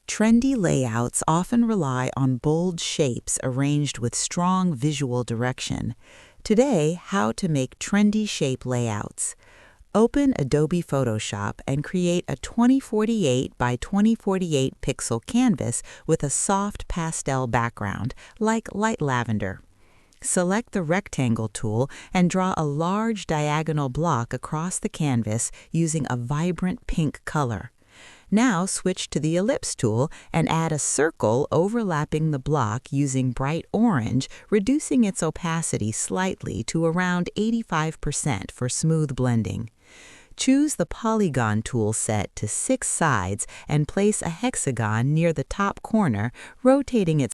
Trendy layouts often rely on bold shapes arranged with strong visual direction. Today, how to make trendy shape layouts. Open Adobe Photoshop and create a 2048 by 2048 pixel canvas with a soft pastel background, like light lavender. Select the Rectangle tool and draw a large diagonal block across the canvas using a vibrant pink color. Now switch to the Ellipse tool and add a circle overlapping the block using bright orange, reducing its opacity slightly to around 85% for smooth blending. Choose the Polygon tool set to 6 sides and place a hexagon near the top corner, rotating its